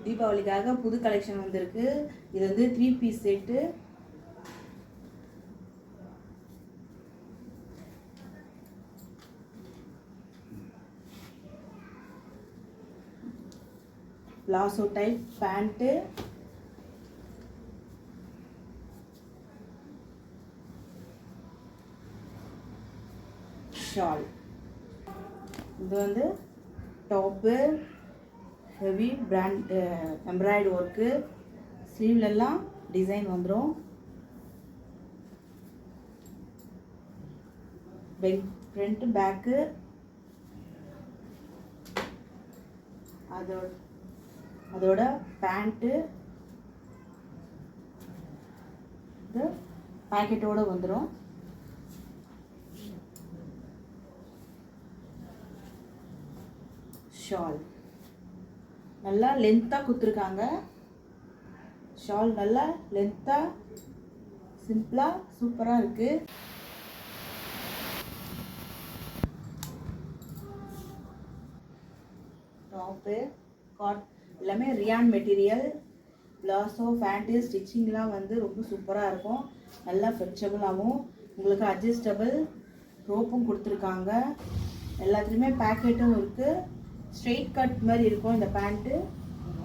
தீபாவளிக்காக புது கலெக்ஷன் வந்திருக்கு. இது வந்து 3 piece set. Palazzo type pant, shawl. இது வந்து top, heavy brand embroidery work. ஸ்லீவ்லெல்லாம் டிசைன் வந்துடும். Front back. அதோட பேண்ட்டு இது பேக்கெட்டோடு வந்துடும். ஷால் நல்லா லென்த்தாக கொடுத்துருக்காங்க. ஷால் நல்லா லென்த்தாக சிம்பிளாக சூப்பராக இருக்குது. டாப்பு எல்லாமே ரியான் மெட்டீரியல். பிளாசோ பேண்ட்டு ஸ்டிச்சிங்லாம் வந்து ரொம்ப சூப்பராக இருக்கும். நல்லா ஃப்ளெக்சிபிளாகவும் உங்களுக்கு அட்ஜஸ்டபிள் ரோப்பும் கொடுத்துருக்காங்க. எல்லாத்துலேயுமே பேக்கெட்டும் இருக்குது. ஸ்ட்ரெயிட் கட் மாதிரி இருக்கும் இந்த pant.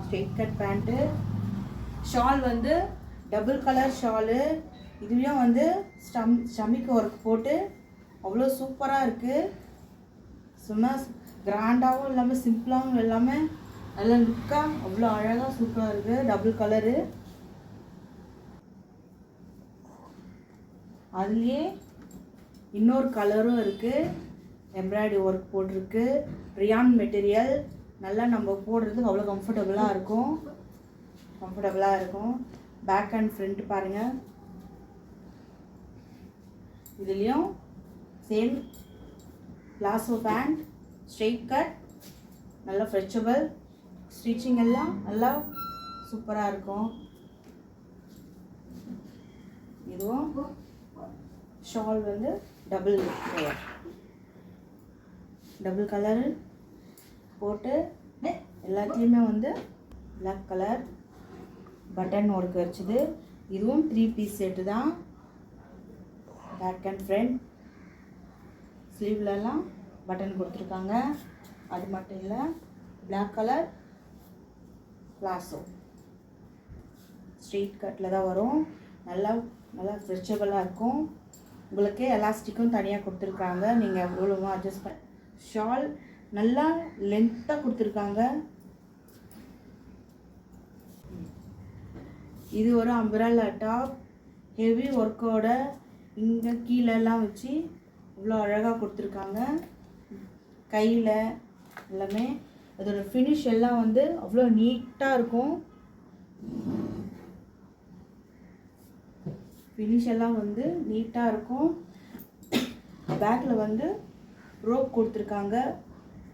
Straight cut pant. Shawl வந்து டபுள் கலர் ஷாலு. இதுலேயும் வந்து ஸ்டமிக் ஒர்க் போட்டு அவ்வளோ சூப்பராக இருக்குது. சும்மா கிராண்டாகவும் இல்லாமல் சிம்பிளாகவும் இல்லாமல் நல்லா லுக்காக அவ்வளோ அழகாக சூப்பராக இருக்குது. Double colour. அதுலேயே இன்னொரு கலரும் இருக்குது. எம்ப்ராய்டரி ஒர்க் போட்டிருக்கு. Rayon material. நல்லா நம்ம போடுறதுக்கு அவ்வளோ கம்ஃபர்டபுளாக இருக்கும். பேக் அண்ட் ஃப்ரண்ட் பாருங்கள். இதுலேயும் same palazzo pant, straight cut, நல்லா ஃப்ளெக்சிபிள். ஸ்டிச்சிங் எல்லாம் நல்லா சூப்பராக இருக்கும். இதுவும் ஷால் வந்து டபுள் கலர் போட்டு எல்லாத்துலேயுமே வந்து பிளாக் கலர் பட்டன் ஒர்க் வச்சுது. இதுவும் 3 பீஸ் செட்டு தான். Back and front. ஸ்லீவ்லலாம் பட்டன் கொடுத்துருக்காங்க. அது மட்டும் இல்லை, பிளாக் கலர் பிளாசோ ஸ்ட்ரெயிட் கட்டில் தான் வரும். நல்லா ஃப்ளெக்சிபிளாக இருக்கும். உங்களுக்கு எலாஸ்டிக்கும் தனியாக கொடுத்துருக்காங்க. நீங்கள் எவ்வளோ அட்ஜஸ்ட் பண்ண. ஷால் நல்லா லென்த்தாக கொடுத்துருக்காங்க. இது ஒரு அம்பரல்லா டாப். ஹெவி ஒர்க்கோட இங்கே கீழெல்லாம் வச்சு இவ்வளோ அழகாக கொடுத்துருக்காங்க. கையில் எல்லாமே அதோட ஃபினிஷ் எல்லாம் வந்து அவ்வளோ நீட்டாக இருக்கும். ஃபினிஷ் எல்லாம் வந்து நீட்டாக இருக்கும். பேக்கில் வந்து ரோப் கொடுத்துருக்காங்க.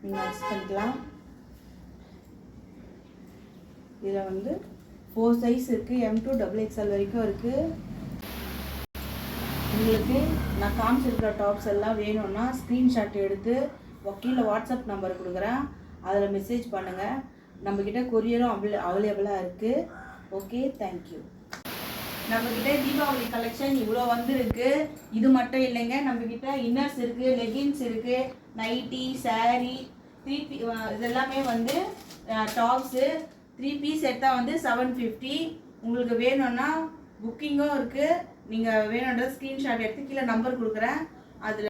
நீங்கள் அட்ஜஸ்ட் பண்ணிக்கலாம். இதில் வந்து 4 சைஸ் இருக்குது. M to XXL வரைக்கும் இருக்குது. உங்களுக்கு நான் காமிச்சிருக்கிற டாப்ஸ் எல்லாம் வேணும்னா ஸ்க்ரீன்ஷாட் எடுத்து கீழே வாட்ஸ்அப் நம்பர் கொடுக்குறேன். அதில் மெசேஜ் பண்ணுங்கள். நம்மக்கிட்ட கொரியரும் அவைலபிளாக இருக்குது. Okay, thank you. நம்மக்கிட்ட தீபாவளி கலெக்ஷன் இவ்வளோ வந்துருக்கு. இது மட்டும் இல்லைங்க, நம்மக்கிட்ட இன்னர்ஸ் இருக்குது, லெகின்ஸ் இருக்குது, நைட்டி, சாரீ, 3 இதெல்லாமே வந்து டாப்ஸு 3 பீஸ் எடுத்தால் வந்து 750. உங்களுக்கு வேணும்னா புக்கிங்கும் இருக்குது. நீங்கள் வேணுன்ற ஸ்க்ரீன்ஷாட் எடுத்து கீழே நம்பர் கொடுக்குறேன். அதில்